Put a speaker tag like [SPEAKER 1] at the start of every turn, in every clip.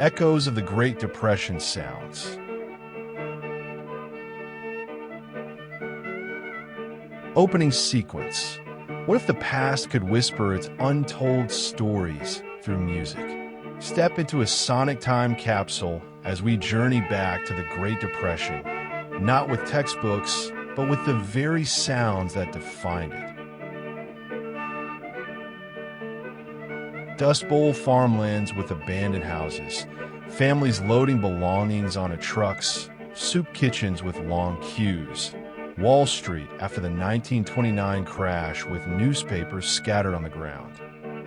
[SPEAKER 1] Echoes of the Great Depression sounds. Opening sequence. What if the past could whisper its untold stories through music? Step into a sonic time capsule as we journey back to the Great Depression, not with textbooks, but with the very sounds that defined it. Dust Bowl farmlands with abandoned houses, families loading belongings onto trucks, soup kitchens with long queues, Wall Street after the 1929 crash with newspapers scattered on the ground.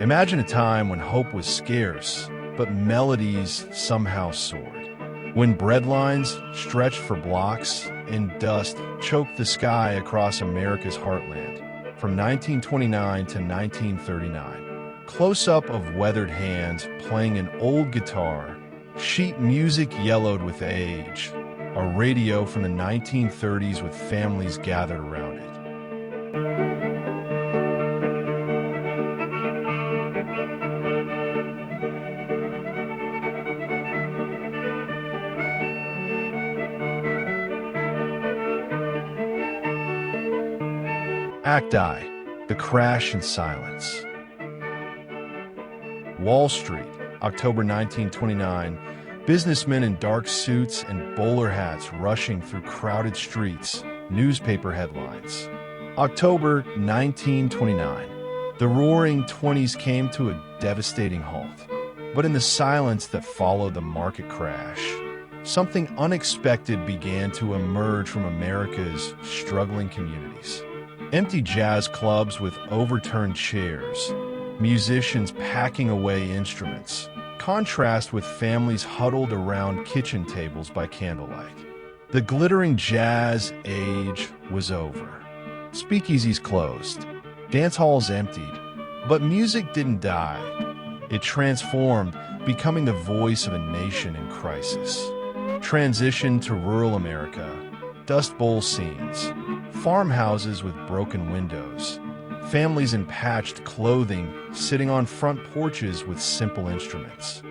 [SPEAKER 1] Imagine a time when hope was scarce, but melodies somehow soared. When breadlines stretched for blocks and dust choked the sky across America's heartland from 1929 to 1939. Close-up of weathered hands playing an old guitar, sheet music yellowed with age, a radio from the 1930s with families gathered around it. Act I, the crash and silence. Wall Street, October 1929, businessmen in dark suits and bowler hats rushing through crowded streets, newspaper headlines. October 1929, the roaring 20s came to a devastating halt. But in the silence that followed the market crash, something unexpected began to emerge from America's struggling communities. Empty jazz clubs with overturned chairs, musicians packing away instruments, contrast with families huddled around kitchen tables by candlelight. The glittering jazz age was over. Speakeasies closed, dance halls emptied, but music didn't die. It transformed, becoming the voice of a nation in crisis. Transition to rural America, Dust Bowl scenes, farmhouses with broken windows, families in patched clothing sitting on front porches with simple instruments.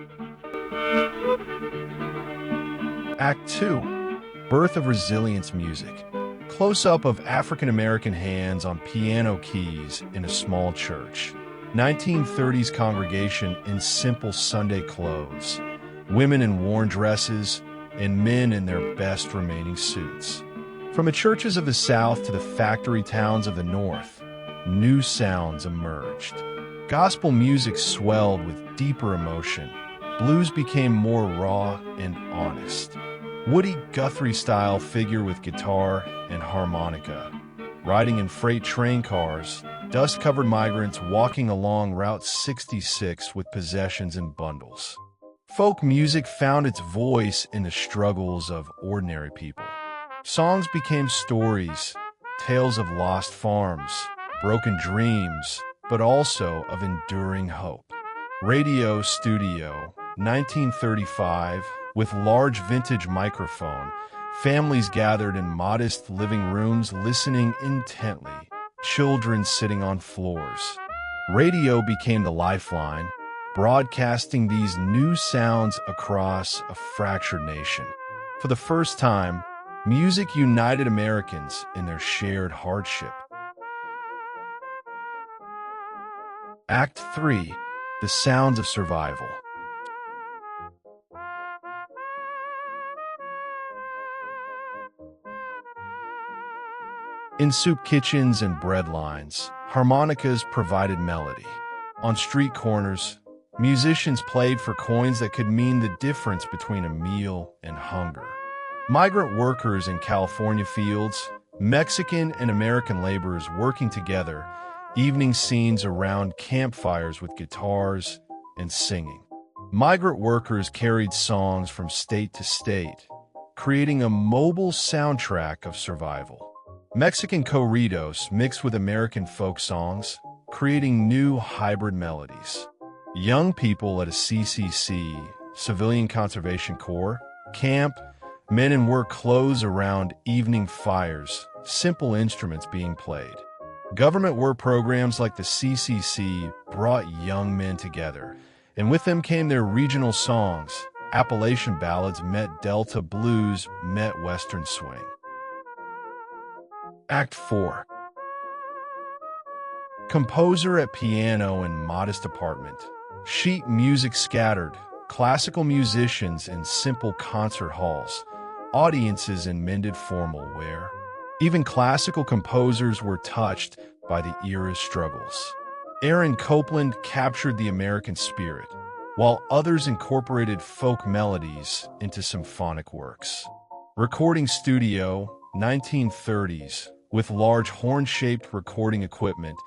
[SPEAKER 1] Act 2. Birth of Resilience music. Close-up of African-American hands on piano keys in a small church. 1930s congregation in simple Sunday clothes. Women in worn dresses and men in their best remaining suits. From the churches of the South to the factory towns of the North, new sounds emerged. Gospel music swelled with deeper emotion. Blues became more raw and honest. Woody Guthrie-style figure with guitar and harmonica. Riding in freight train cars, dust-covered migrants walking along Route 66 with possessions in bundles. Folk music found its voice in the struggles of ordinary people. Songs became stories, tales of lost farms, broken dreams, but also of enduring hope. Radio studio, 1935, with large vintage microphone, families gathered in modest living rooms listening intently, children sitting on floors. Radio became the lifeline, broadcasting these new sounds across a fractured nation. For the first time, music united Americans in their shared hardship. Act 3. The Sounds of Survival. In soup kitchens and breadlines, harmonicas provided melody. On street corners, musicians played for coins that could mean the difference between a meal and hunger. Migrant workers in California fields, Mexican and American laborers working together, evening scenes around campfires with guitars and singing. Migrant workers carried songs from state to state, creating a mobile soundtrack of survival. Mexican corridos mixed with American folk songs, creating new hybrid melodies. Young people at a CCC, Civilian Conservation Corps, camp, men in work clothes around evening fires, simple instruments being played. Government work programs like the CCC brought young men together, and with them came their regional songs, Appalachian ballads met Delta blues met Western swing. Act 4. Composer at piano in modest apartment. Sheet music scattered. Classical musicians in simple concert halls. Audiences in mended formal wear. Even classical composers were touched by the era's struggles. Aaron Copland captured the American spirit, while others incorporated folk melodies into symphonic works. Recording studio, 1930s, with large horn-shaped recording equipment,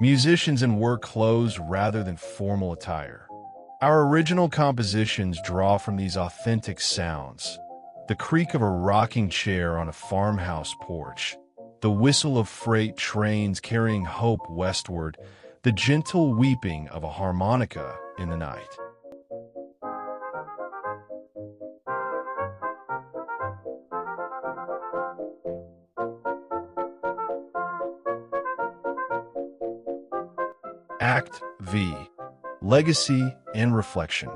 [SPEAKER 1] musicians in work clothes rather than formal attire. Our original compositions draw from these authentic sounds. The creak of a rocking chair on a farmhouse porch, the whistle of freight trains carrying hope westward, the gentle weeping of a harmonica in the night. Act V. Legacy and Reflection.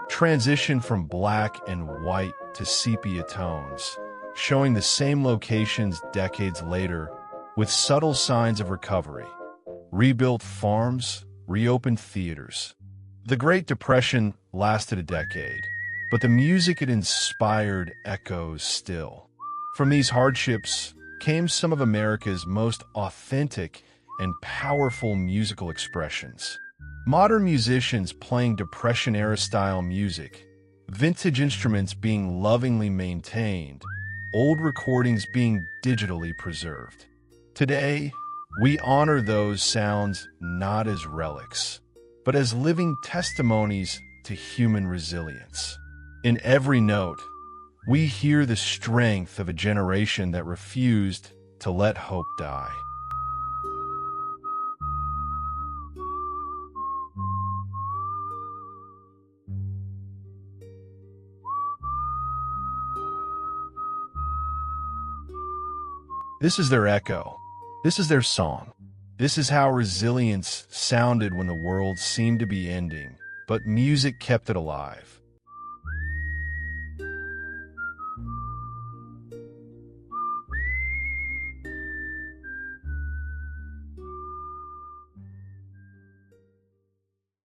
[SPEAKER 1] Transition from black and white to sepia tones, showing the same locations decades later with subtle signs of recovery. Rebuilt farms, reopened theaters. The Great Depression lasted a decade, but the music it inspired echoes still. From these hardships came some of America's most authentic and powerful musical expressions. Modern musicians playing Depression-era style music, vintage instruments being lovingly maintained, old recordings being digitally preserved. Today, we honor those sounds not as relics, but as living testimonies to human resilience. In every note, we hear the strength of a generation that refused to let hope die. This is their echo. This is their song. This is how resilience sounded when the world seemed to be ending, but music kept it alive.